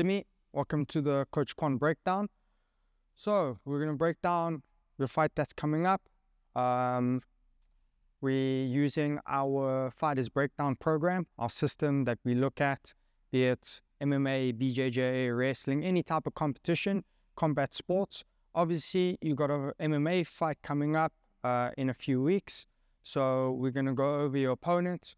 Thimmy. Welcome to the Coach Quan Breakdown. So we're going to break down the fight that's coming up. We're using our Fighters Breakdown program, our system that we look at, be it MMA, BJJ, wrestling, any type of competition, combat sports. Obviously, you got an MMA fight coming up in a few weeks. So we're going to go over your opponent,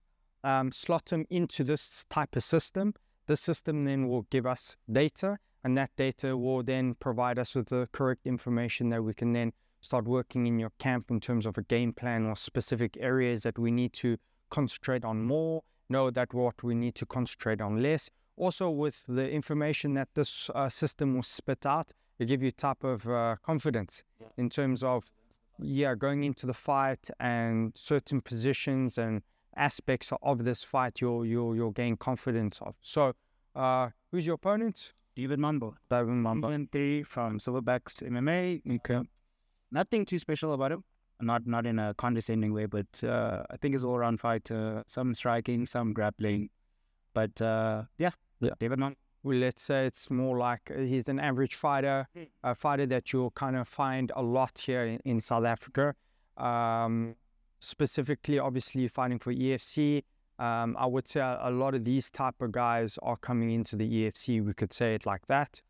slot them into this type of system. The system then will give us data, and that data will then provide us with the correct information that we can then start working in your camp in terms of a game plan or specific areas that we need to concentrate on more, know that what we need to concentrate on less. Also, with the information that this system will spit out, it give you a type of confidence in terms of, going into the fight and certain positions and aspects of this fight you'll gain confidence of. So, who's your opponent? David Mambo. David Mambo. 3 from Silverbacks MMA. Okay. Nothing too special about him. Not in a condescending way, but I think he's an all-round fighter. Some striking, some grappling. But David Mambo. Well, let's say it's more like he's an average fighter, a fighter that you'll kind of find a lot here in South Africa. Specifically, obviously, fighting for EFC. I would say a lot of these type of guys are coming into the EFC. We could say it like that.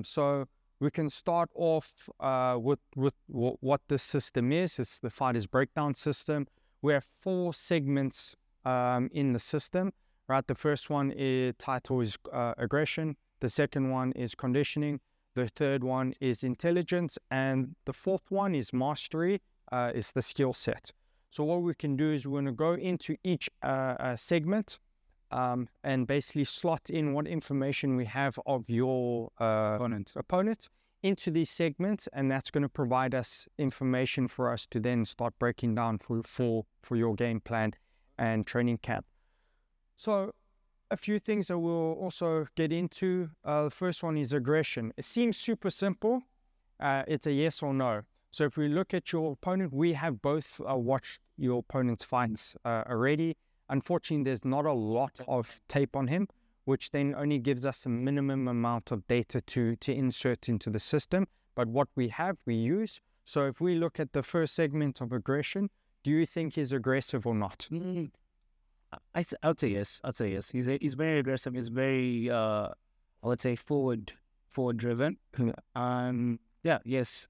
So we can start off with what the system is. It's the Fighters Breakdown system. We have 4 segments in the system. Right, the first one title is aggression. The second one is conditioning. The third one is intelligence, and the fourth one is mastery. Is the skill set. So what we can do is we're going to go into each segment and basically slot in what information we have of your opponent into these segments, and that's going to provide us information for us to then start breaking down for your game plan and training camp. So a few things that we'll also get into. The first one is aggression. It seems super simple. It's a yes or no. So if we look at your opponent, we have both watched your opponent's fights already. Unfortunately, there's not a lot of tape on him, which then only gives us a minimum amount of data to insert into the system. But what we have, we use. So if we look at the first segment of aggression, do you think he's aggressive or not? I'd say yes. He's very aggressive. He's very, I would say, forward driven. Yes.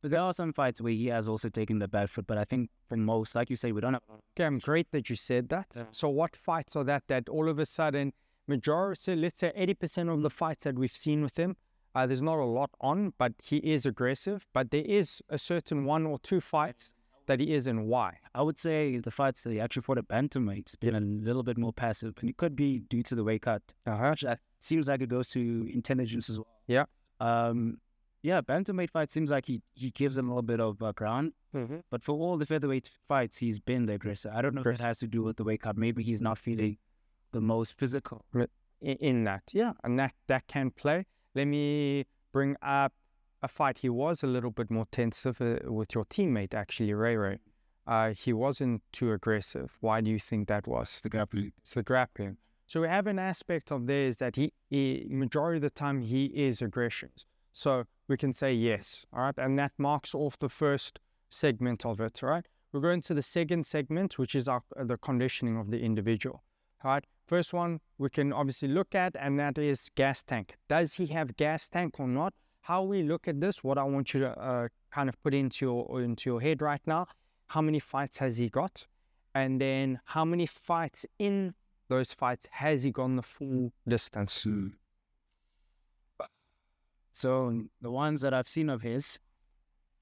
But there are some fights where he has also taken the back foot. But I think for most, like you say, we don't have. Okay, I'm great that you said that. Yeah. So what fights are that all of a sudden, majority, let's say 80% of the fights that we've seen with him, there's not a lot on, but he is aggressive. But there is a certain 1 or 2 fights that he is, and why? I would say the fights that he actually fought at bantamweight has been a little bit more passive, and it could be due to the weight cut. It seems like it goes to intelligence as well. Yeah. Bantamweight fight seems like he gives him a little bit of ground, but for all the featherweight fights, he's been the aggressor. I don't know if it has to do with the weight cut. Maybe he's not feeling the most physical in that. Yeah, and that can play. Let me bring up a fight. He was a little bit more tense with your teammate, actually, Ray. He wasn't too aggressive. Why do you think that was? The grappling. It's the grappling. So we have an aspect of there is that he majority of the time he is aggressions. So we can say yes, all right? And that marks off the first segment of it, all right? We're going to the second segment, which is the conditioning of the individual, all right? First one we can obviously look at, and that is gas tank. Does he have gas tank or not? How we look at this, what I want you to kind of put into your head right now, how many fights has he got? And then how many fights in those fights has he gone the full distance? So the ones that I've seen of his,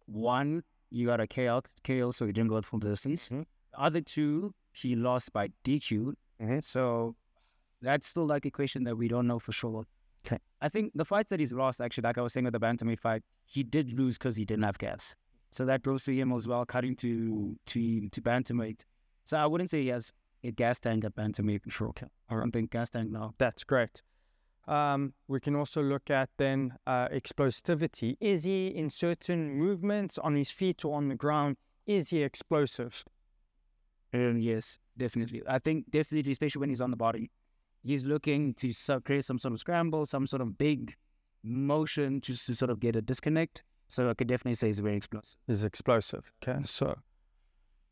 one, you got a KO, so he didn't go the full distance. The other 2, he lost by DQ. So that's still like a question that we don't know for sure. Okay. I think the fights that he's lost, actually, like I was saying with the bantamweight fight, he did lose because he didn't have gas. So that goes to him as well, cutting to bantamweight. So I wouldn't say he has a gas tank at bantamweight for sure. Okay. I don't think gas tank now. That's great. We can also look at then explosivity. Is he in certain movements on his feet or on the ground? Is he explosive? Yes, definitely. I think definitely, especially when he's on the body. he's looking to create some sort of scramble, some sort of big motion to sort of get a disconnect. So I could definitely say he's very explosive. He's explosive. Okay, so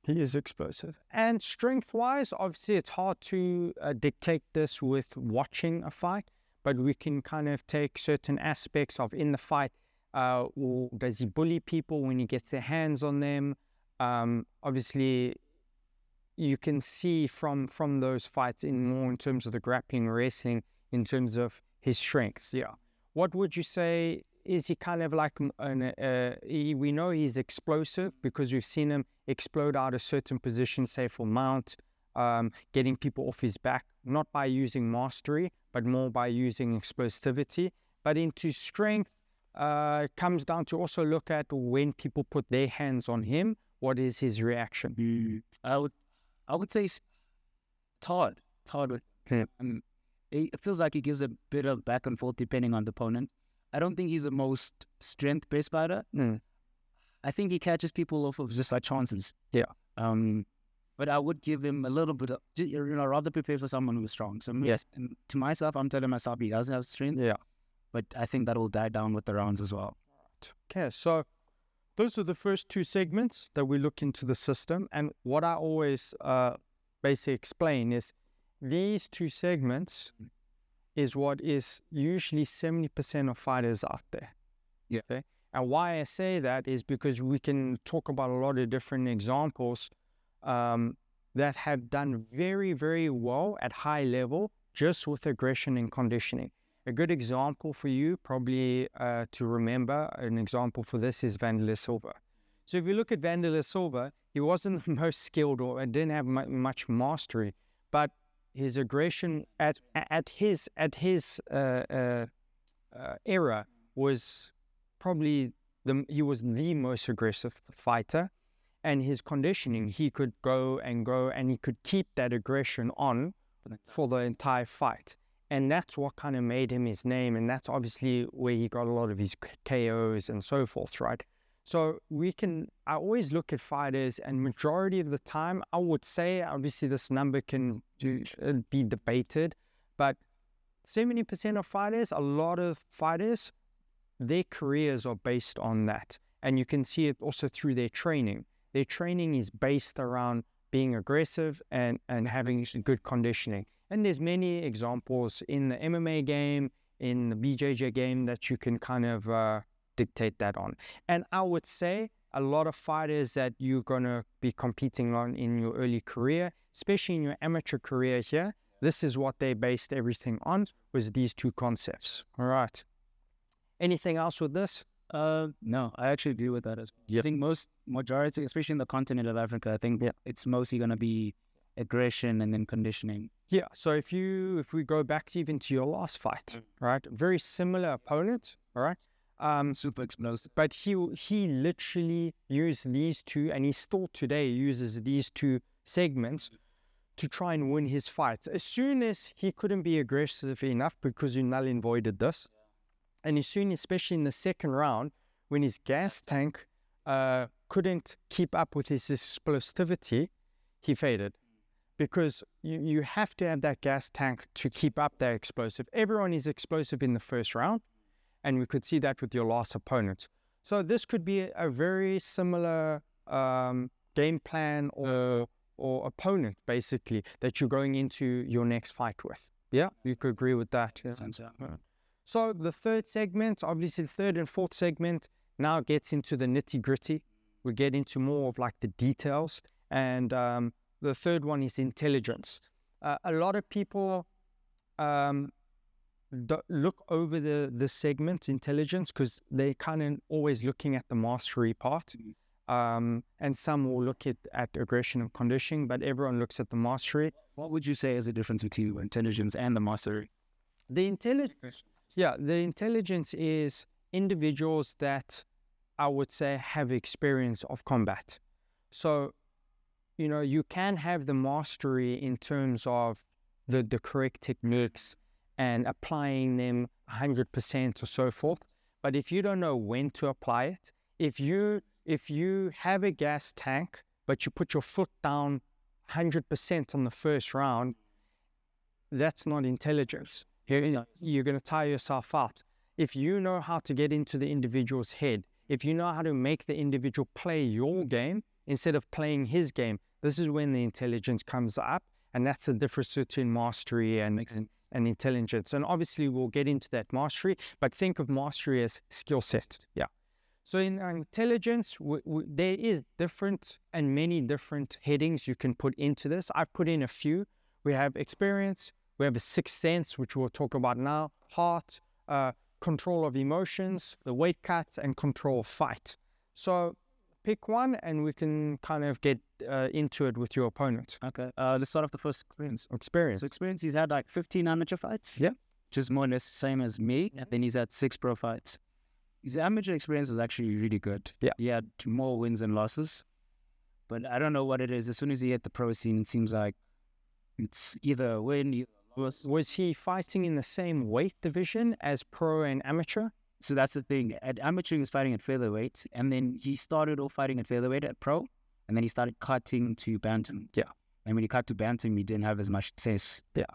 he is explosive. And strength-wise, obviously, it's hard to dictate this with watching a fight, but we can kind of take certain aspects of in the fight. Or does he bully people when he gets their hands on them? Obviously, you can see from those fights in terms of the grappling, wrestling, in terms of his strengths. Yeah. What would you say? Is he kind of like we know he's explosive because we've seen him explode out of certain positions, say for mount, getting people off his back, not by using mastery, but more by using explosivity. But into strength, comes down to also look at when people put their hands on him, what is his reaction? I would say it's hard. It's hard with him. It feels like he gives a bit of back and forth depending on the opponent. I don't think he's the most strength-based fighter. I think he catches people off of just like chances. Yeah. But I would give him a little bit of, rather prepare for someone who's strong. So yes, and to myself, I'm telling myself he doesn't have strength. Yeah. But I think that will die down with the rounds as well. Okay, so those are the first two segments that we look into the system. And what I always basically explain is these two segments is what is usually 70% of fighters out there. Yeah. Okay? And why I say that is because we can talk about a lot of different examples that have done very, very well at high level just with aggression and conditioning. A good example for you, probably to remember, an example for this is Wanderlei Silva. So if you look at Wanderlei Silva, he wasn't the most skilled or didn't have much mastery, but his aggression at his era was probably he was the most aggressive fighter, and his conditioning, he could go and he could keep that aggression on for the entire fight. And that's what kind of made him his name, and that's obviously where he got a lot of his KOs and so forth, right? So I always look at fighters, and majority of the time, I would say, obviously this number can be debated, but 70% of fighters, a lot of fighters, their careers are based on that. And you can see it also through their training. Their training is based around being aggressive and having good conditioning. And there's many examples in the MMA game, in the BJJ game that you can kind of dictate that on. And I would say a lot of fighters that you're going to be competing on in your early career, especially in your amateur career here, this is what they based everything on, was these two concepts. All right. Anything else with this? No, I actually agree with that as well. Yep. I think majority, especially in the continent of Africa, I think it's mostly going to be aggression and then conditioning. Yeah, so if we go back even to your last fight, right? Very similar opponent, all right? Super explosive. But he literally used these two, and he still today uses these two segments to try and win his fights. As soon as he couldn't be aggressive enough because you null and voided this, and as soon, especially in the second round, when his gas tank couldn't keep up with his explosivity, he faded. Because you have to have that gas tank to keep up that explosive. Everyone is explosive in the first round, and we could see that with your last opponent. So this could be a very similar game plan or opponent, basically, that you're going into your next fight with. Yeah, you could agree with that. Yeah. So the third segment, obviously the third and fourth segment, now gets into the nitty-gritty. We get into more of like the details, and the third one is intelligence. A lot of people look over the segment intelligence because they're kind of always looking at the mastery part. And some will look at aggression and conditioning, but everyone looks at the mastery. What would you say is the difference between intelligence and the mastery? The intelligence is individuals that I would say have experience of combat. So, you can have the mastery in terms of the correct techniques and applying them 100% or so forth. But if you don't know when to apply it, if you have a gas tank, but you put your foot down 100% on the first round, that's not intelligence. You're going to tire yourself out. If you know how to get into the individual's head, if you know how to make the individual play your game instead of playing his game, this is when the intelligence comes up. And that's the difference between mastery and intelligence. And obviously, we'll get into that mastery, but think of mastery as skill set. Yeah. So in intelligence, there is different and many different headings you can put into this. I've put in a few. We have experience, we have a sixth sense, which we'll talk about now, heart, control of emotions, the weight cuts, and control of fight. So pick one and we can kind of get into it with your opponent. Okay. Let's start off the first experience. So experience, he's had like 15 amateur fights. Yeah. Which is more or less the same as me. And then he's had 6 pro fights. His amateur experience was actually really good. Yeah. He had more wins than losses. But I don't know what it is. As soon as he hit the pro scene, it seems like it's either a win, either a loss. Was he fighting in the same weight division as pro and amateur? So that's the thing. At amateur, he was fighting at featherweight. And then he started off fighting at featherweight at pro. And then he started cutting to bantam. Yeah. And when he cut to bantam, he didn't have as much success. Yeah.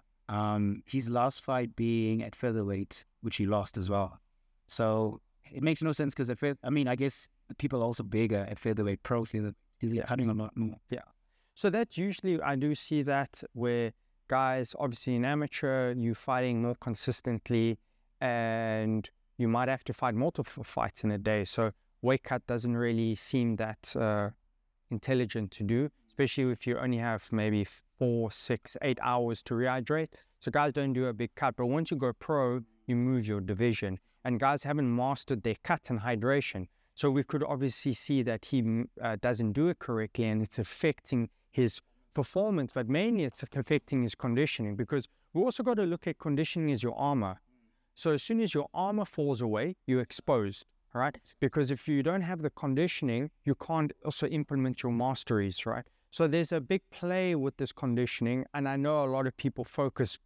His last fight being at featherweight, which he lost as well. So it makes no sense because I guess the people are also bigger at featherweight, pro featherweight. He's cutting a lot more. Yeah. So that's usually, I do see that where guys, obviously in amateur, you're fighting more consistently and you might have to fight multiple fights in a day. So weight cut doesn't really seem that intelligent to do, especially if you only have maybe 4, 6, 8 hours to rehydrate. So guys don't do a big cut, but once you go pro, you move your division. And guys haven't mastered their cut and hydration. So we could obviously see that he doesn't do it correctly and it's affecting his performance, but mainly it's affecting his conditioning, because we also got to look at conditioning as your armor. So as soon as your armor falls away, you're exposed, right? Because if you don't have the conditioning, you can't also implement your masteries, right? So there's a big play with this conditioning, and I know a lot of people focus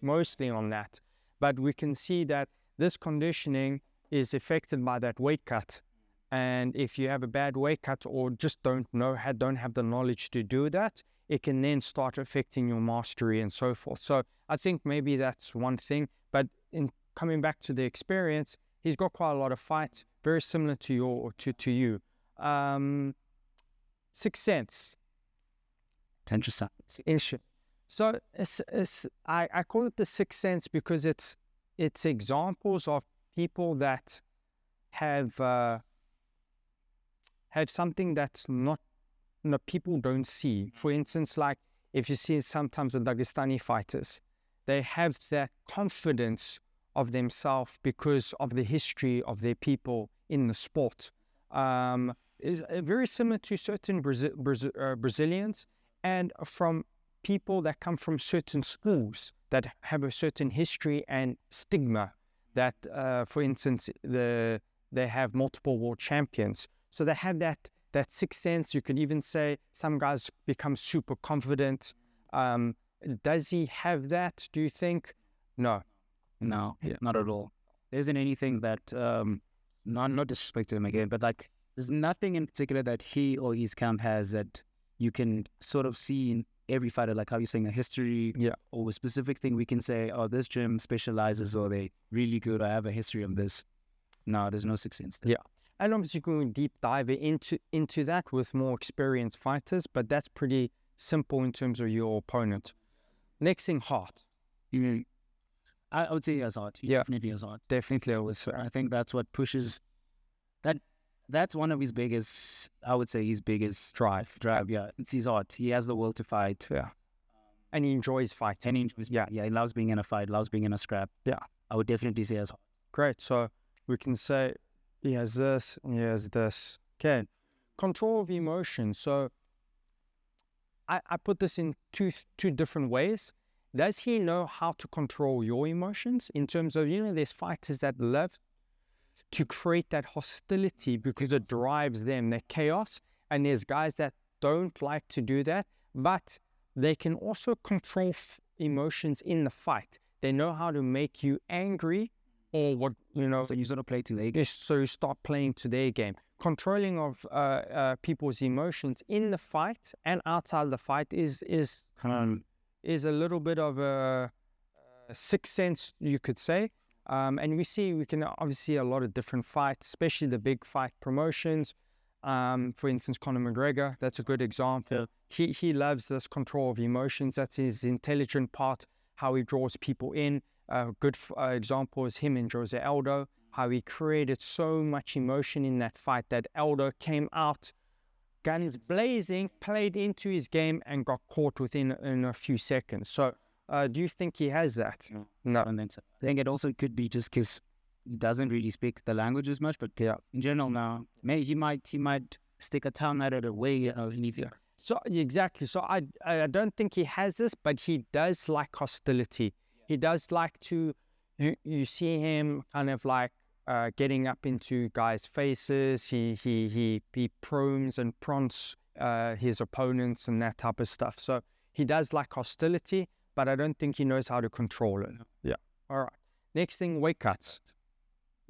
mostly on that, but we can see that this conditioning is affected by that weight cut. And if you have a bad weight cut or just don't have the knowledge to do that, it can then start affecting your mastery and so forth. So I think maybe that's one thing. But in coming back to the experience, he's got quite a lot of fights, very similar to you. Sixth sense. Interesting. So I call it the sixth sense because it's examples of people that have something that's not, people don't see. For instance, like if you see sometimes the Dagestani fighters, they have that confidence of themselves because of the history of their people in the sport. Is very similar to certain Brazilians and from people that come from certain schools that have a certain history and stigma. That, for instance, they have multiple world champions. So they have that sixth sense. You could even say some guys become super confident. Does he have that, do you think? No, not at all. There isn't anything that, not disrespect to him again, but like there's nothing in particular that he or his camp has that you can sort of see in every fighter, like how you're saying a history or a specific thing we can say, oh, this gym specializes or they really good, I have a history of this. No, there's no sixth sense there. Yeah. And obviously going deep dive into that with more experienced fighters, but that's pretty simple in terms of your opponent. Next thing, heart. I would say he has heart. He definitely has heart. Definitely, I would say. I think that's what pushes that. That's one of his biggest, I would say his biggest drive. Yeah. It's his heart. He has the will to fight. Yeah. And he enjoys fighting. Yeah, he loves being in a fight, loves being in a scrap. Yeah. I would definitely say he has heart. Great. So we can say he has this and he has this. Okay. Control of emotion. So I put this in two different ways. Does he know how to control your emotions in terms of, there's fighters that love to create that hostility because it drives them, that chaos. And there's guys that don't like to do that, but they can also control emotions in the fight. They know how to make you angry or what, So you sort of play to their game. So you start playing to their game. Controlling of people's emotions in the fight and outside the fight is is a little bit of a sixth sense, you could say. And we can obviously see a lot of different fights, especially the big fight promotions. For instance, Conor McGregor, that's a good example. He loves this control of emotions. That's his intelligent part, how he draws people in. A good example is him and Jose Aldo, how he created so much emotion in that fight that Aldo came out, guns blazing, played into his game and got caught within a few seconds. So do you think he has that? No. I don't think so. I think it also could be just because he doesn't really speak the language as much, but in general now, maybe he might stick a tongue at it away anything. So exactly. So I don't think he has this, but he does like hostility. He does like to, you see him kind of like getting up into guys' faces. He prones and prompts his opponents and that type of stuff. So he does like hostility, but I don't think he knows how to control it. Yeah. All right. Next thing, weight cuts.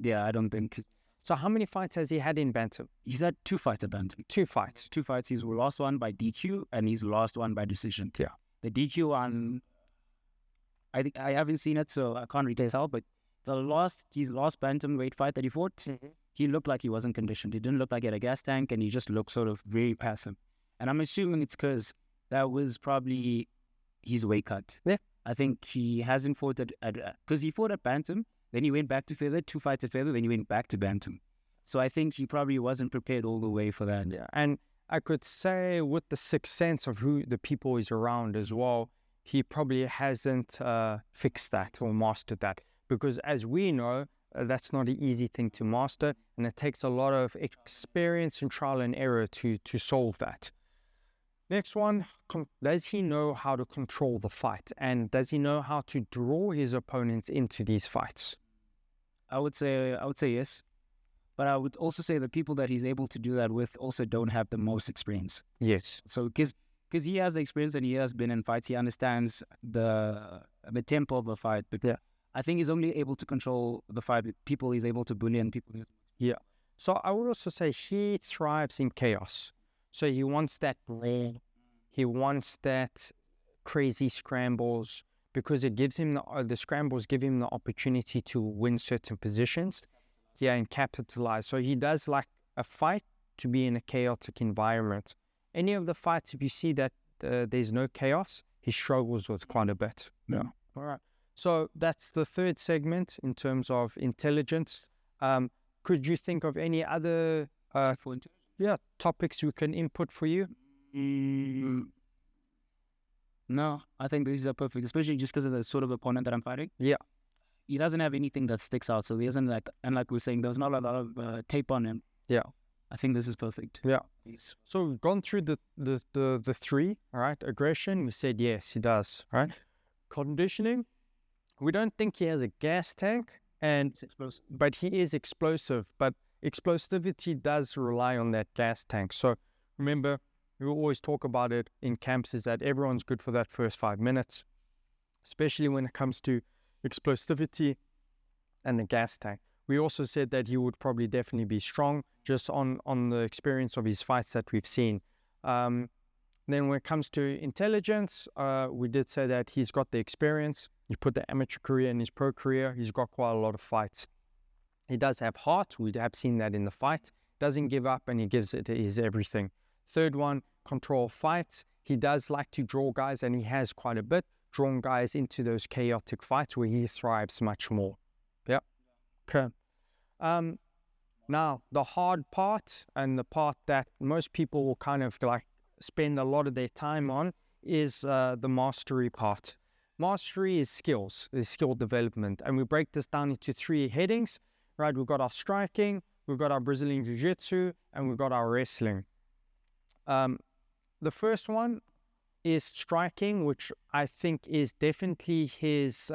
Yeah, I don't think. So how many fights has he had in bantam? He's had 2 fights at bantam. 2 fights. 2 fights. He's lost one by DQ and he's lost one by decision. Yeah. The DQ one, I think I haven't seen it, so I can't really tell. But his last bantamweight fight that he fought, he looked like he wasn't conditioned. He didn't look like he had a gas tank, and he just looked sort of very passive. And I'm assuming it's because that was probably his weight cut. Yeah. I think he hasn't fought at because he fought at bantam, then he went back to feather, 2 fights at feather, then he went back to bantam. So I think he probably wasn't prepared all the way for that. Yeah, and I could say with the sixth sense of who the people is around as well, he probably hasn't fixed that or mastered that. Because as we know, that's not an easy thing to master, and it takes a lot of experience and trial and error to solve that. Next one, does he know how to control the fight? And does he know how to draw his opponents into these fights? I would say yes. But I would also say the people that he's able to do that with also don't have the most experience. Yes. So because he has the experience and he has been in fights, he understands the tempo of a fight. But yeah, I think he's only able to control the fight with people he's able to bully and people. Yeah. So I would also say he thrives in chaos. So he wants that brawl. He wants that crazy scrambles because it gives him the scrambles give him the opportunity to win certain positions. Yeah, and capitalize. So he does like a fight to be in a chaotic environment. Any of the fights, if you see that there's no chaos, he struggles with quite a bit. Yeah. All right. So that's the third segment in terms of intelligence. Could you think of any other topics we can input for you? No, I think these are perfect, especially just because of the sort of opponent that I'm fighting. Yeah. He doesn't have anything that sticks out, so he isn't like, and like we're saying, there's not a lot of tape on him. Yeah. I think this is perfect. Yeah. So we've gone through the 3, all right? Aggression, we said yes, he does, right? Conditioning, we don't think he has a gas tank, but he is explosive. But explosivity does rely on that gas tank. So remember, we always talk about it in camps, is that everyone's good for that first 5 minutes, especially when it comes to explosivity and the gas tank. We also said that he would probably definitely be strong just on the experience of his fights that we've seen. Then when it comes to intelligence, we did say that he's got the experience. You put the amateur career in his pro career, he's got quite a lot of fights. He does have heart. We have seen that in the fight. Doesn't give up and he gives it his everything. Third one, control fights. He does like to draw guys, and he has quite a bit, drawn guys into those chaotic fights where he thrives much more. Yeah. Okay. Now, the hard part and the part that most people will kind of like spend a lot of their time on is the mastery part. Mastery is skills, is skill development. And we break this down into 3 headings, right? We've got our striking, we've got our Brazilian Jiu-Jitsu, and we've got our wrestling. The first one is striking, which I think is definitely his,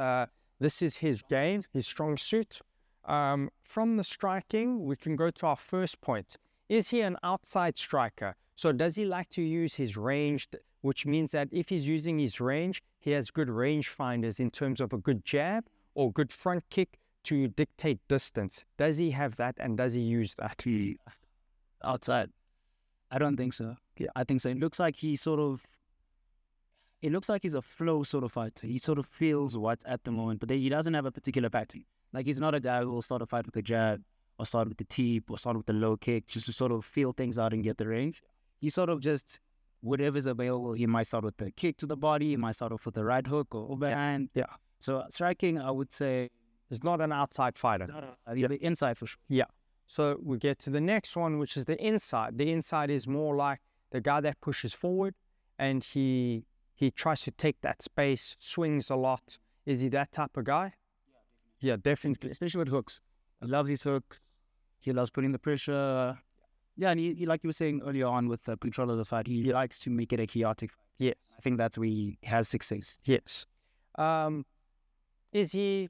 this is his game, his strong suit. From the striking, we can go to our first point. Is he an outside striker? So does he like to use his range, which means that if he's using his range, he has good range finders in terms of a good jab or good front kick to dictate distance. Does he have that, and does he use that? Outside? I don't think so. Yeah. I think so. It looks like he sort of, it looks like he's a flow sort of fighter. He sort of feels what's at the moment, but then he doesn't have a particular pattern. Like, he's not a guy who will start a fight with the jab, or start with the teep, or start with the low kick, just to sort of feel things out and get the range. He sort of just, whatever's available, he might start with the kick to the body, he might start off with the right hook or overhand. Yeah. So striking, I would say, he's not an outside fighter. He's the inside for sure. Yeah. So we get to the next one, which is the inside. The inside is more like the guy that pushes forward, and he tries to take that space, swings a lot. Is he that type of guy? Yeah, definitely. Especially with hooks. He loves his hooks. He loves putting the pressure. Yeah, and he like you were saying earlier on with the control of the fight, he likes to make it a chaotic fight. Yes. I think that's where he has success. Yes. Is he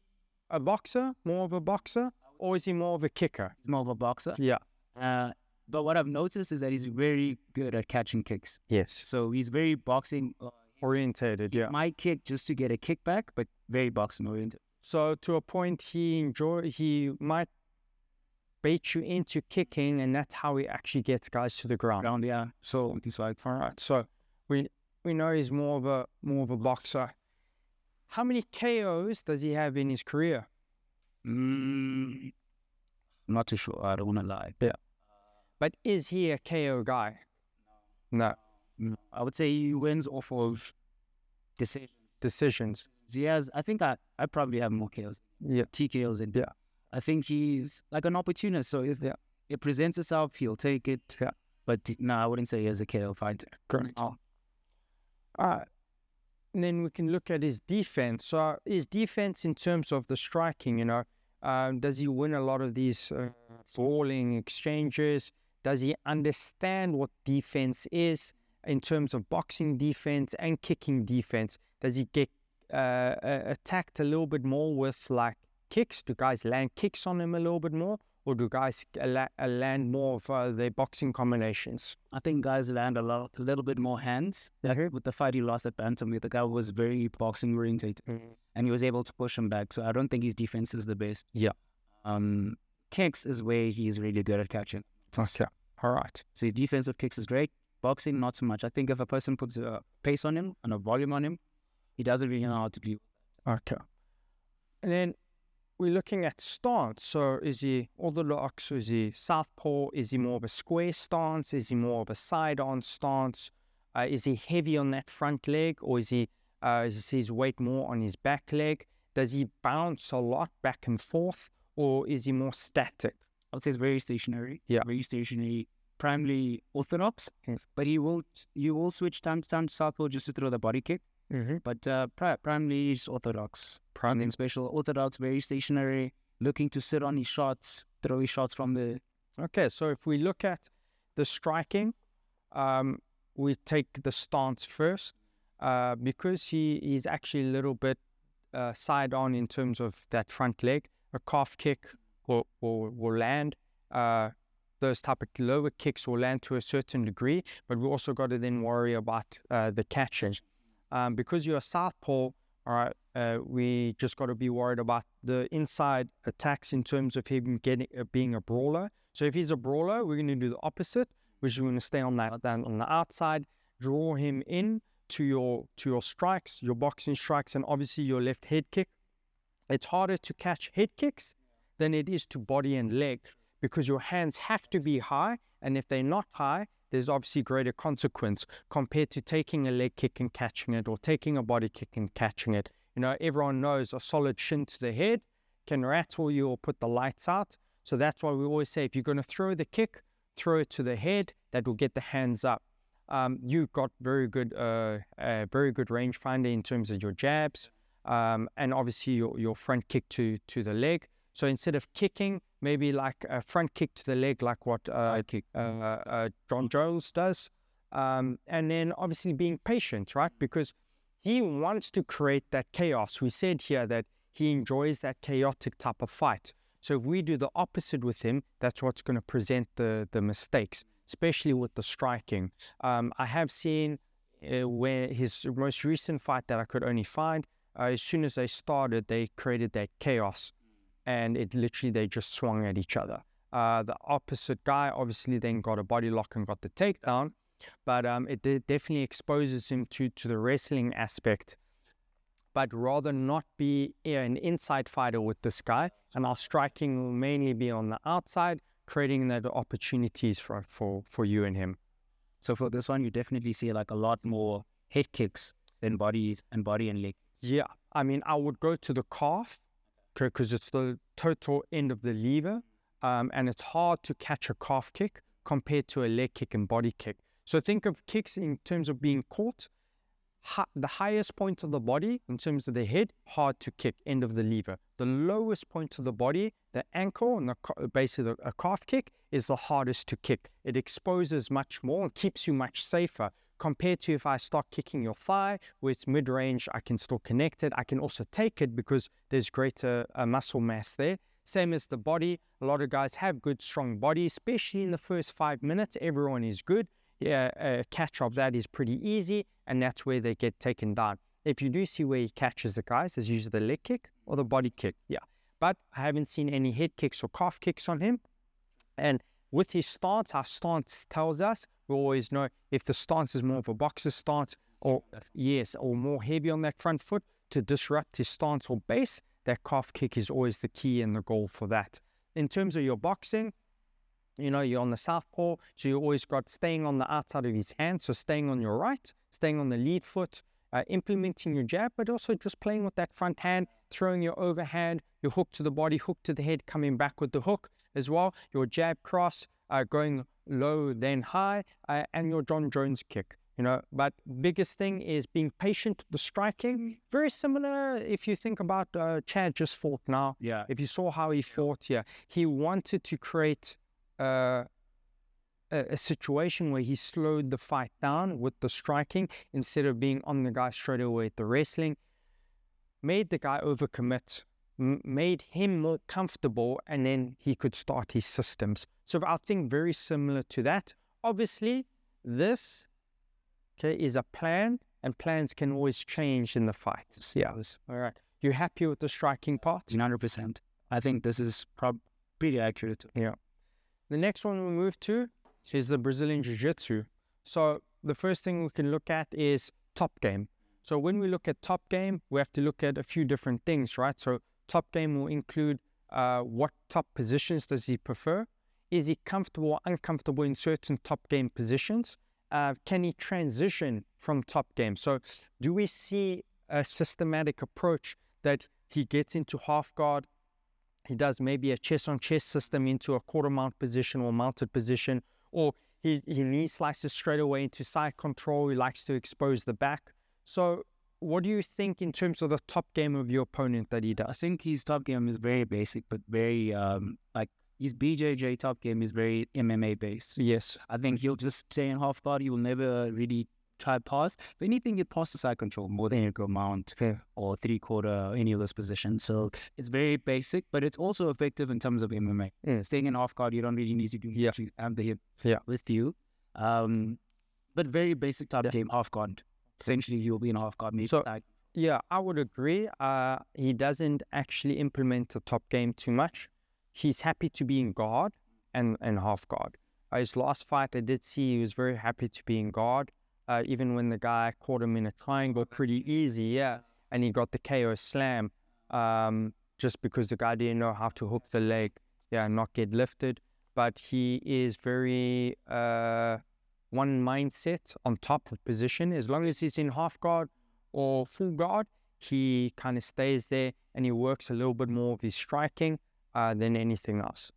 a boxer, more of a boxer, or is he more of a kicker? He's more of a boxer. Yeah. But what I've noticed is that he's very good at catching kicks. Yes. So he's very boxing orientated, yeah. Might kick just to get a kickback, but very boxing oriented. So to a point, he might bait you into kicking, and that's how he actually gets guys to the ground. Yeah. So this fight. All right. So we know he's more of a boxer. How many KOs does he have in his career? I'm not too sure. I don't want to lie. Yeah. But is he a KO guy? No. I would say he wins off of decisions. He has, I think I probably have more KOs. Yeah. TKOs in. Yeah. I think he's like an opportunist. So if it presents itself, he'll take it. Yeah. But no, I wouldn't say he's a KO fighter. Correct. And then we can look at his defense. So his defense in terms of the striking, does he win a lot of these brawling exchanges? Does he understand what defense is in terms of boxing defense and kicking defense? Does he get attacked a little bit more with like kicks? Do guys land kicks on him a little bit more? Or do guys land more of their boxing combinations? I think guys land a little bit more hands. With the fight he lost at bantamweight, the guy was very boxing oriented, and he was able to push him back. So I don't think his defense is the best. Yeah. Kicks is where he's really good at catching. Okay. All right. So his defensive kicks is great. Boxing, not so much. I think if a person puts a pace on him and a volume on him, he doesn't really know how to deal with that. Okay. And then we're looking at stance. So is he orthodox? Is he southpaw? Is he more of a square stance? Is he more of a side-on stance? Is he heavy on that front leg, or is his weight more on his back leg? Does he bounce a lot back and forth, or is he more static? I would say it's very stationary. Yeah. Very stationary. Primarily orthodox, but he will switch time to time to southpaw just to throw the body kick. But primarily he's orthodox. Primarily special orthodox, very stationary, looking to sit on his shots, throw his shots from the... Okay, so if we look at the striking, we take the stance first, because he's actually a little bit side on in terms of that front leg. A calf kick will land. Those type of lower kicks will land to a certain degree, but we also got to then worry about the catching. Because you're a southpaw, all right, we just got to be worried about the inside attacks in terms of him being a brawler. So if he's a brawler, we're going to do the opposite, which is going to stay on the outside, draw him in to your strikes, your boxing strikes, and obviously your left head kick. It's harder to catch head kicks than it is to body and leg, because your hands have to be high, and if they're not high, there's obviously greater consequence compared to taking a leg kick and catching it, or taking a body kick and catching it. Everyone knows a solid shin to the head can rattle you or put the lights out. So that's why we always say, if you're going to throw the kick, throw it to the head. That will get the hands up. You've got very good rangefinder in terms of your jabs, and obviously your front kick to the leg. So instead of kicking, maybe like a front kick to the leg, like what John Jones does. And then obviously being patient, right? Because he wants to create that chaos. We said here that he enjoys that chaotic type of fight. So if we do the opposite with him, that's what's going to present the mistakes, especially with the striking. I have seen where his most recent fight that I could only find, as soon as they started, they created that chaos. And they just swung at each other. The opposite guy obviously then got a body lock and got the takedown. but it definitely exposes him to the wrestling aspect. But rather not be an inside fighter with this guy, and our striking will mainly be on the outside, creating that opportunities for you and him. So for this one, you definitely see like a lot more head kicks than body and leg. Yeah, I mean, I would go to the calf because it's the total end of the lever, and it's hard to catch a calf kick compared to a leg kick and body kick. So think of kicks in terms of being caught. The highest point of the body in terms of the head, hard to kick, end of the lever. The lowest point of the body, the ankle and the base of a calf kick, is the hardest to kick. It exposes much more and keeps you much safer compared to if I start kicking your thigh, where it's mid-range, I can still connect it. I can also take it because there's greater muscle mass there. Same as the body. A lot of guys have good, strong bodies, especially in the first 5 minutes. Everyone is good. Yeah, a catch of that is pretty easy, and that's where they get taken down. If you do see where he catches the guys, it's usually the leg kick or the body kick. Yeah, but I haven't seen any head kicks or calf kicks on him. And with his stance, our stance tells us, we always know if the stance is more of a boxer stance or more heavy on that front foot to disrupt his stance or base, that calf kick is always the key and the goal for that. In terms of your boxing, you know, you're on the southpaw, so you always got staying on the outside of his hand, so staying on your right, staying on the lead foot, implementing your jab, but also just playing with that front hand, throwing your overhand, your hook to the body, hook to the head, coming back with the hook as well, your jab cross, going low then high, and your John Jones kick. You know, but biggest thing is being patient, the striking. Very similar if you think about Chad just fought now. Yeah. If you saw how he fought, he wanted to create a situation where he slowed the fight down with the striking instead of being on the guy straight away at the wrestling. Made the guy overcommit, made him more comfortable, and then he could start his systems. So I think very similar to that. Obviously, this is a plan, and plans can always change in the fights. Yeah. All right. You happy with the striking part? 100%. I think this is pretty accurate. Yeah. The next one we move to is the Brazilian Jiu-Jitsu. So the first thing we can look at is top game. So when we look at top game, we have to look at a few different things, right? So top game will include what top positions does he prefer? Is he comfortable or uncomfortable in certain top game positions? Can he transition from top game? So do we see a systematic approach that he gets into half guard, he does maybe a chest-on-chest system into a quarter mount position or mounted position, or he knee slices straight away into side control, he likes to expose the back. So what do you think in terms of the top game of your opponent that he does? I think his top game is very basic, but very, his BJJ top game is very MMA based. Yes. I think he'll just stay in half guard. He will never really try pass. If anything, you pass the side control more than you go mount or 3/4, any of those positions. So it's very basic, but it's also effective in terms of MMA. Staying in half guard, you don't really need to do much. You have the hip with you. But very basic type game, half guard. Essentially, you'll be in half guard. So, yeah, I would agree. He doesn't actually implement the top game too much. He's happy to be in guard and half guard. His last fight, I did see he was very happy to be in guard. Even when the guy caught him in a triangle pretty easy, and he got the KO slam just because the guy didn't know how to hook the leg, and not get lifted. But he is very one mindset on top of position. As long as he's in half guard or full guard, he kind of stays there and he works a little bit more of his striking than anything else.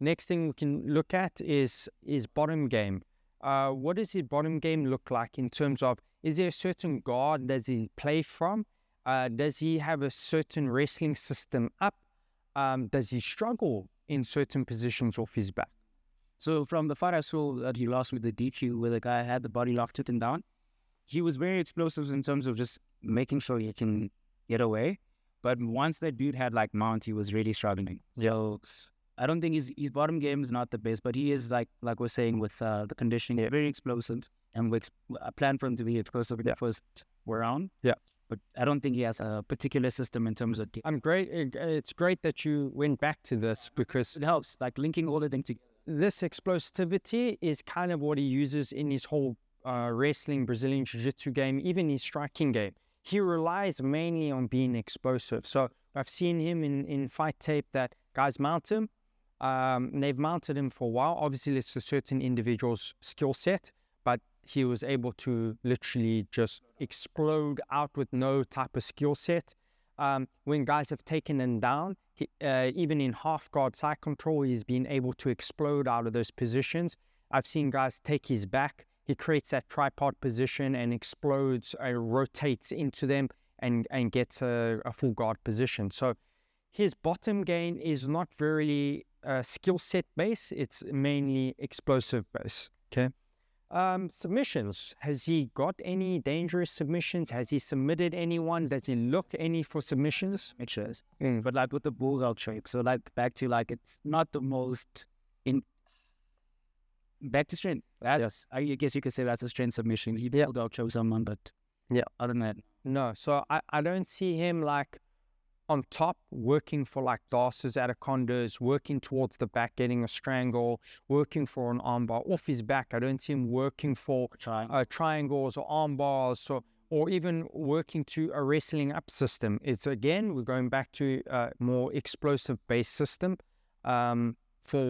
Next thing we can look at is bottom game. What does his bottom game look like in terms of, is there a certain guard does he play from? Does he have a certain wrestling system up? Does he struggle in certain positions off his back? So from the fight I saw that he lost with the DQ, where the guy had the body lock, took him down, he was very explosive in terms of just making sure he can get away. But once that dude had like mount, he was really struggling. So I don't think his bottom game is not the best, but he is like we're saying with the conditioning, very explosive, and we plan for him to be explosive in the first round. Yeah. But I don't think he has a particular system in terms of game. I'm great. It's great that you went back to this because it helps, like linking all of them together. This explosivity is kind of what he uses in his whole wrestling, Brazilian Jiu-Jitsu game, even his striking game, he relies mainly on being explosive. So I've seen him in fight tape that guys mount him. They've mounted him for a while. Obviously, it's a certain individual's skill set, but he was able to literally just explode out with no type of skill set. When guys have taken him down, even in half guard side control, he's been able to explode out of those positions. I've seen guys take his back. He creates that tripod position and explodes, rotates into them and gets a full guard position. So his bottom game is not very skill set based. It's mainly explosive based. Okay. Submissions. Has he got any dangerous submissions? Has he submitted anyone? Does he look any for submissions? Pictures. But like with the bulldog shape. So like back to like it's not the most back to strength. Yes. I guess you could say that's a strength submission. He bulldog choke someone, but other than that. No. So I don't see him like on top working for like dashes, anacondas, working towards the back, getting a strangle, working for an armbar off his back. I don't see him working for triangles or arm bars or even working to a wrestling up system. It's again, we're going back to a more explosive based system for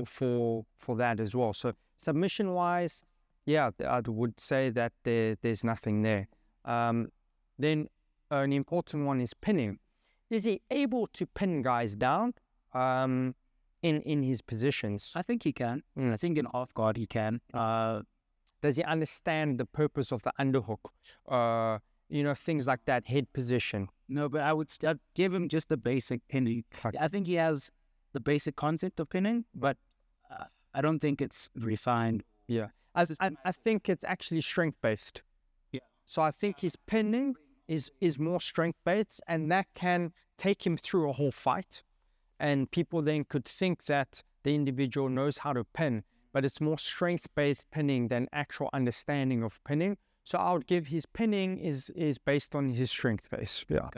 that as well. So submission wise, yeah, I would say that there's nothing there. Then an important one is pinning. Is he able to pin guys down in his positions? I think he can. I think in off guard he can. Does he understand the purpose of the underhook? Things like that, head position. No, but I'd give him just the basic pinning. I think he has the basic concept of pinning, but I don't think it's refined. Yeah, I think it's actually strength based. Yeah. So I think his pinning is more strength based, and that can take him through a whole fight. And people then could think that the individual knows how to pin, but it's more strength based pinning than actual understanding of pinning. So I would give his pinning is based on his strength base. Yeah.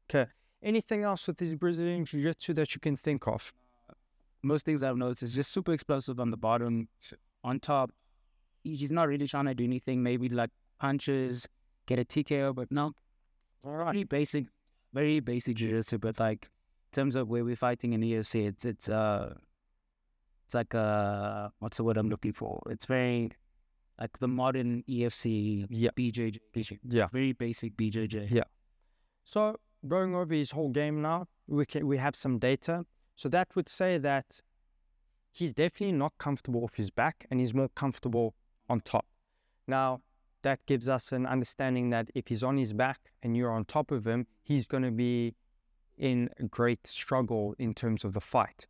Okay. Anything else with his Brazilian Jiu-Jitsu that you can think of? Most things I've noticed is just super explosive on the bottom. On top, he's not really trying to do anything. Maybe like punches, get a TKO, but no. All right. Very basic jiu-jitsu, but like in terms of where we're fighting in UFC, it's like what's the word I'm looking for? It's very like the modern EFC BJJ. Yeah. Very basic BJJ. Yeah. So going over his whole game now, we have some data. So that would say that he's definitely not comfortable with his back and he's more comfortable on top. Now, that gives us an understanding that if he's on his back and you're on top of him, he's going to be in a great struggle in terms of the fight.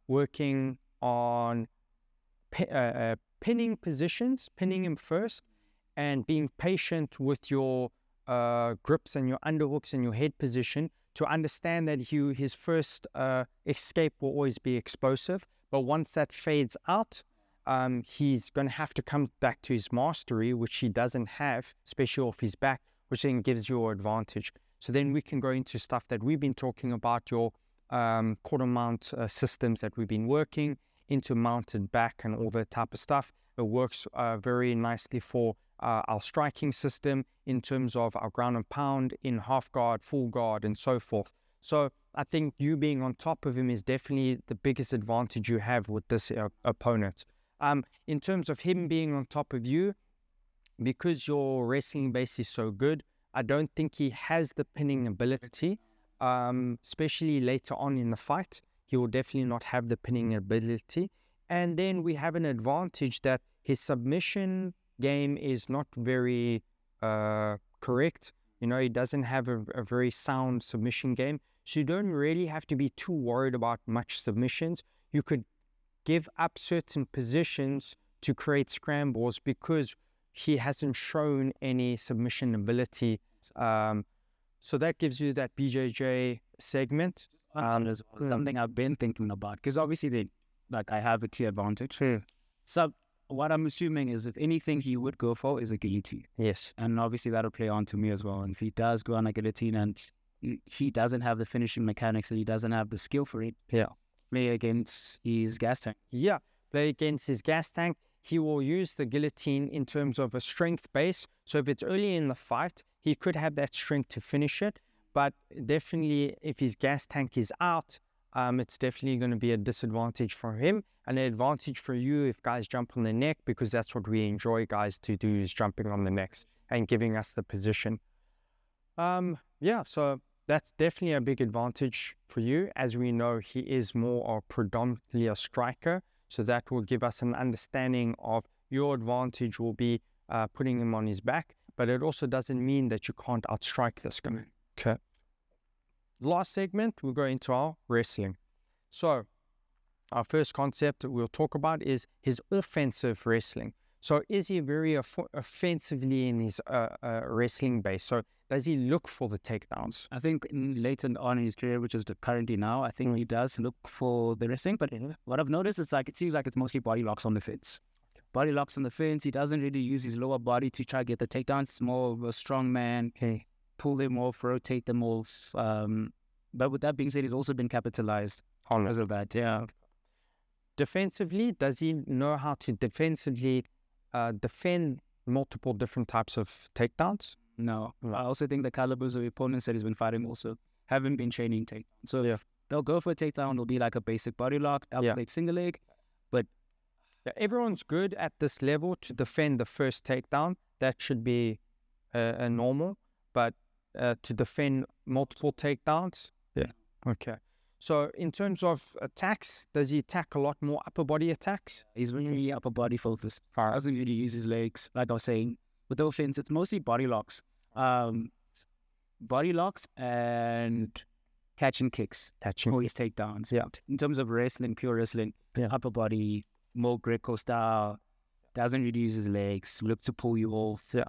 Working on pinning positions, pinning him first, and being patient with your grips and your underhooks and your head position to understand that his first escape will always be explosive. But once that fades out, he's going to have to come back to his mastery, which he doesn't have, especially off his back, which then gives you an advantage. So then we can go into stuff that we've been talking about, your quarter mount systems that we've been working into mounted back and all that type of stuff. It works very nicely for our striking system in terms of our ground and pound in half guard, full guard, and so forth. So I think you being on top of him is definitely the biggest advantage you have with this opponent. In terms of him being on top of you, because your wrestling base is so good, I don't think he has the pinning ability, especially later on in the fight. He will definitely not have the pinning ability. And then we have an advantage that his submission game is not very correct. He doesn't have a very sound submission game. So you don't really have to be too worried about much submissions. You could give up certain positions to create scrambles because he hasn't shown any submission ability. So that gives you that BJJ segment. Something I've been thinking about, because obviously I have a clear advantage. So what I'm assuming is, if anything, he would go for is a guillotine. Yes. And obviously that'll play on to me as well. And if he does go on a guillotine and he doesn't have the finishing mechanics and he doesn't have the skill for it, play against his gas tank. Yeah, play against his gas tank. he will use the guillotine in terms of a strength base. So if it's early in the fight, he could have that strength to finish it. But definitely, if his gas tank is out, it's definitely going to be a disadvantage for him, and an advantage for you if guys jump on the neck, because that's what we enjoy guys to do, is jumping on the necks and giving us the position. Yeah, so that's definitely a big advantage for you. As we know, he is more or predominantly a striker, so that will give us an understanding of your advantage will be putting him on his back, but it also doesn't mean that you can't outstrike this guy. Okay. Last segment, we'll go into our wrestling. So our first concept we'll talk about is his offensive wrestling. So is he very offensively in his wrestling base? So does he look for the takedowns? I think later on in his career, which is currently now, I think he does look for the wrestling. But what I've noticed is it seems like it's mostly body locks on the fence. Body locks on the fence. He doesn't really use his lower body to try to get the takedowns. It's more of a strong man. Pull them off, rotate them off. But with that being said, he's also been capitalized because of that. Yeah. Defensively, does he know how to defensively defend multiple different types of takedowns? No. I also think the calibers of opponents that he's been fighting also haven't been training takedowns. So they'll go for a takedown. It'll be like a basic body lock, double leg, single leg. But everyone's good at this level to defend the first takedown. That should be a normal. But to defend multiple takedowns, okay. So in terms of attacks, does he attack a lot more upper body attacks? He's really upper body focused. Doesn't really use his legs. Like I was saying, with the offense, it's mostly body locks. Body locks and catching kicks. Or his takedowns. Yeah. In terms of wrestling, pure wrestling, upper body, more Greco style, doesn't really use his legs, look to pull you off. Yeah.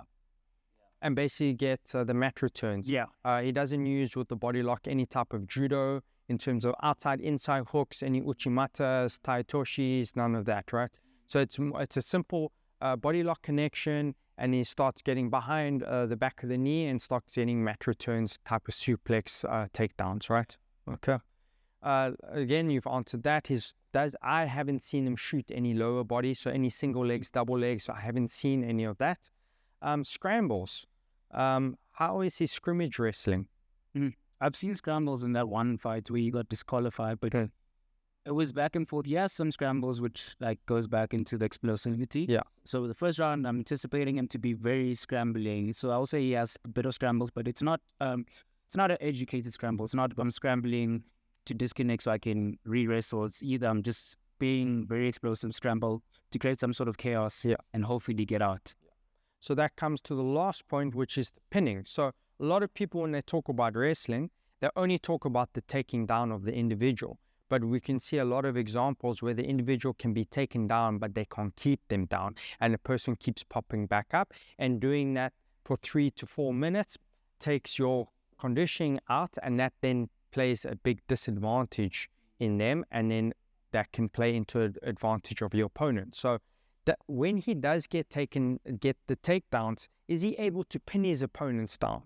And basically get the mat returns. Yeah. He doesn't use with the body lock any type of judo in terms of outside, inside hooks, any uchimatas, taitoshis, none of that, right? So it's a simple body lock connection, and he starts getting behind the back of the knee and starts getting mat returns, type of suplex takedowns, right? Okay. Again, you've answered that. I haven't seen him shoot any lower body, so any single legs, double legs, I haven't seen any of that. Scrambles. How is his scrimmage wrestling? I've seen scrambles in that one fight where he got disqualified, but it was back and forth. He has some scrambles which goes back into the explosivity. Yeah. So the first round, I'm anticipating him to be very scrambling. So I'll say he has a bit of scrambles, but it's not an educated scramble. It's not I'm scrambling to disconnect so I can re-wrestle. It's either I'm just being very explosive scramble to create some sort of chaos and hopefully get out. So that comes to the last point, which is the pinning. So a lot of people, when they talk about wrestling, they only talk about the taking down of the individual. But we can see a lot of examples where the individual can be taken down, but they can't keep them down. And the person keeps popping back up. And doing that for 3 to 4 minutes takes your conditioning out, and that then plays a big disadvantage in them. And then that can play into an advantage of your opponent. So that when he does get the takedowns, is he able to pin his opponents down?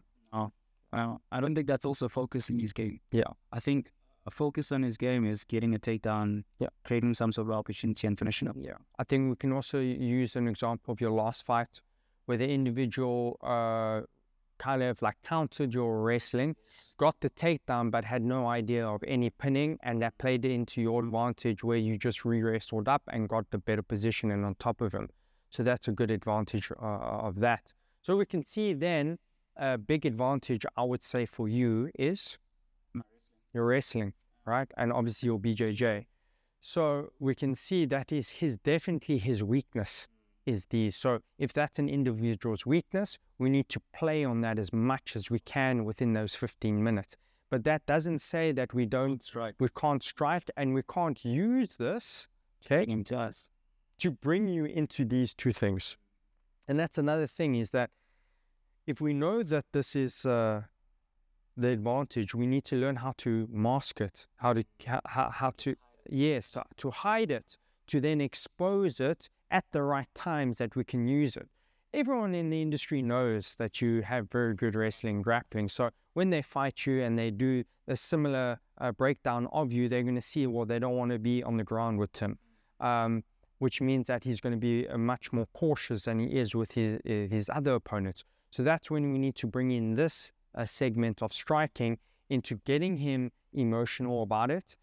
I don't think that's also focus in his game. Yeah. I think a focus on his game is getting a takedown, creating some sort of opportunity and finishing up. Yeah. I think we can also use an example of your last fight where the individual kind of countered your wrestling, got the takedown, but had no idea of any pinning, and that played into your advantage where you just re-wrestled up and got the better position and on top of him. So that's a good advantage of that. So we can see then a big advantage, I would say, for you is your wrestling, right? And obviously your BJJ. So we can see that is definitely his weakness. So if that's an individual's weakness, we need to play on that as much as we can within those 15 minutes. But that doesn't say that we can't strike, and we can't use this to bring you into these two things. And that's another thing, is that if we know that this is the advantage, we need to learn how to mask it, how to hide it, to then expose it at the right times that we can use it. Everyone in the industry knows that you have very good wrestling, grappling. So when they fight you and they do a similar breakdown of you, they're going to see, well, they don't want to be on the ground with Tim. which means that he's going to be much more cautious than he is with his other opponents. So that's when we need to bring in this segment of striking into getting him emotional about it,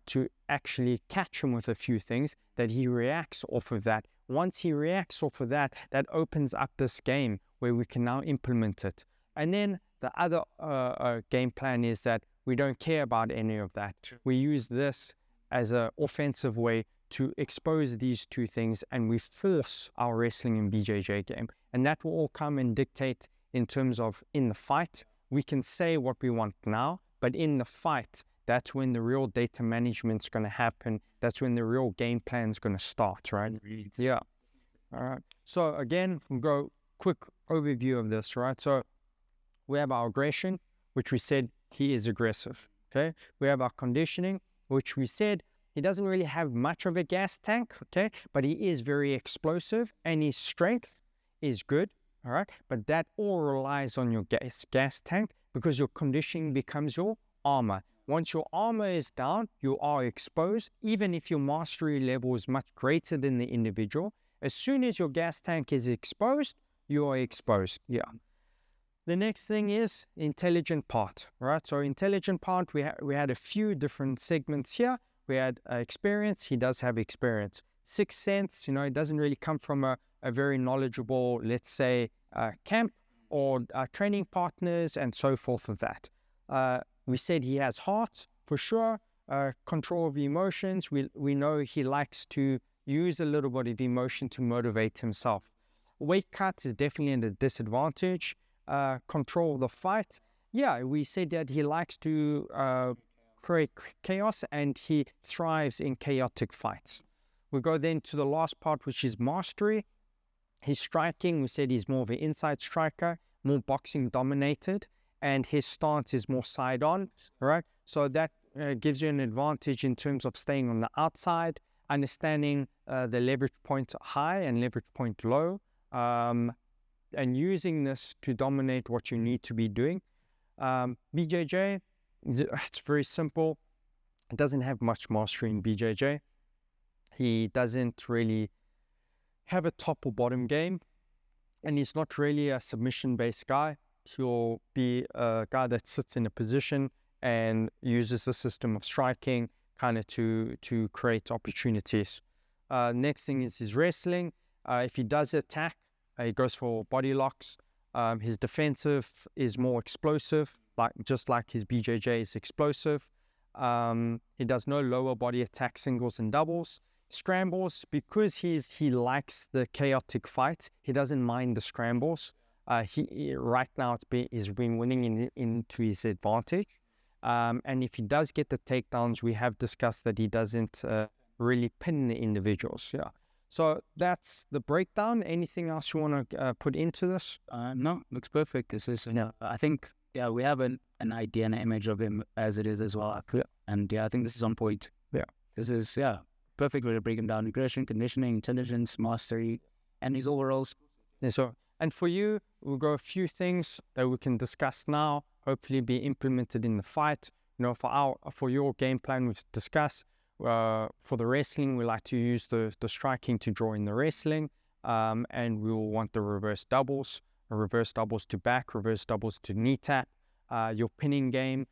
to actually catch him with a few things that he reacts off of that. Once he reacts off of that, that opens up this game where we can now implement it. And then the other game plan is that we don't care about any of that. We use this as an offensive way to expose these two things, and we force our wrestling and BJJ game. And that will all come and dictate in terms of in the fight. We can say what we want now, but in the fight, that's when the real data management's going to happen. That's when the real game plan's going to start, right? Yeah. All right. So again, we'll go quick overview of this, right? So we have our aggression, which we said he is aggressive, okay? We have our conditioning, which we said he doesn't really have much of a gas tank, okay? But he is very explosive, and his strength is good, all right? But that all relies on your gas tank, because your conditioning becomes your armor. Once your armor is down, you are exposed. Even if your mastery level is much greater than the individual, as soon as your gas tank is exposed, you are exposed. Yeah. The next thing is intelligent part, right? So intelligent part, we had a few different segments here. We had experience. He does have experience. Sixth sense, it doesn't really come from a very knowledgeable, let's say, camp or training partners and so forth of that. We said he has heart, for sure. Control of emotions. We know he likes to use a little bit of emotion to motivate himself. Weight cut is definitely at a disadvantage. Control of the fight. Yeah, we said that he likes to create chaos, and he thrives in chaotic fights. We go then to the last part, which is mastery. His striking, we said he's more of an inside striker, more boxing dominated, and his stance is more side on, right? So that gives you an advantage in terms of staying on the outside, understanding the leverage point high and leverage point low, and using this to dominate what you need to be doing. BJJ, it's very simple. It doesn't have much mastery in BJJ. He doesn't really have a top or bottom game, and he's not really a submission-based guy. He'll be a guy that sits in a position and uses the system of striking kind of to create opportunities. Next thing is his wrestling. If he does attack, he goes for body locks. His defensive is more explosive, just like his BJJ is explosive. He does no lower body attack singles and doubles. Scrambles, because he likes the chaotic fight, he doesn't mind the scrambles. He right now he's been winning into his advantage. And if he does get the takedowns, we have discussed that he doesn't really pin the individuals. Yeah. So that's the breakdown. Anything else you want to put into this? No, looks perfect. This is, I think, we have an idea and an image of him as it is as well. Yeah. And I think this is on point. Yeah. This is, perfect way to break him down. Aggression, conditioning, intelligence, mastery, and his overall. Yeah, so, and for you, we'll go a few things that we can discuss now, hopefully be implemented in the fight. For your game plan, we've discussed. For the wrestling, we like to use the striking to draw in the wrestling, and we will want the reverse doubles to back, reverse doubles to knee tap. Your pinning game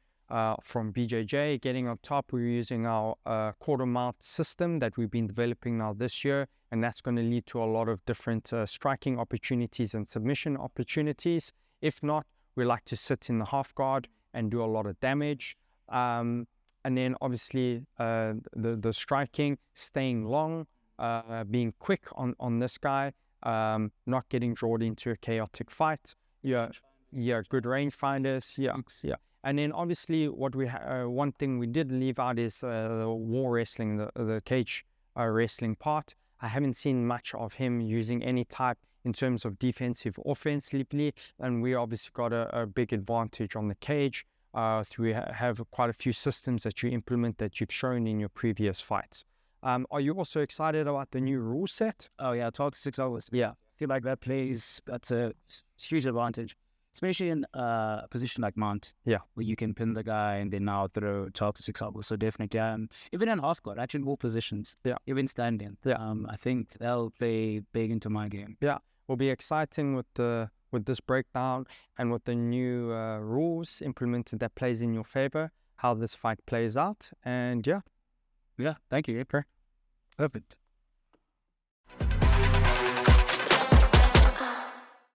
from BJJ, getting on top, we're using our quarter mount system that we've been developing now this year, and that's going to lead to a lot of different striking opportunities and submission opportunities. If not, we like to sit in the half guard and do a lot of damage. And then obviously the striking, staying long, being quick on this guy, not getting drawn into a chaotic fight. Yeah, good range finders. Yeah. And then obviously what one thing we did leave out is the wall wrestling, the cage wrestling part. I haven't seen much of him using any type in terms of defensive, offensively, and we obviously got a big advantage on the cage. So we have quite a few systems that you implement that you've shown in your previous fights. Are you also excited about the new rule set? Oh yeah, 12 to 6 hours. Yeah. I feel like that's a huge advantage. especially in a position like mount. Yeah. Where you can pin the guy and then now throw 12 to 6 elbows. So definitely, even in half guard, actually in all positions. Yeah. Even standing. Yeah. I think they'll play big into my game. Yeah. Will be exciting with this breakdown and with the new rules implemented that plays in your favor, how this fight plays out. And yeah. Yeah. Thank you. Okay. Perfect.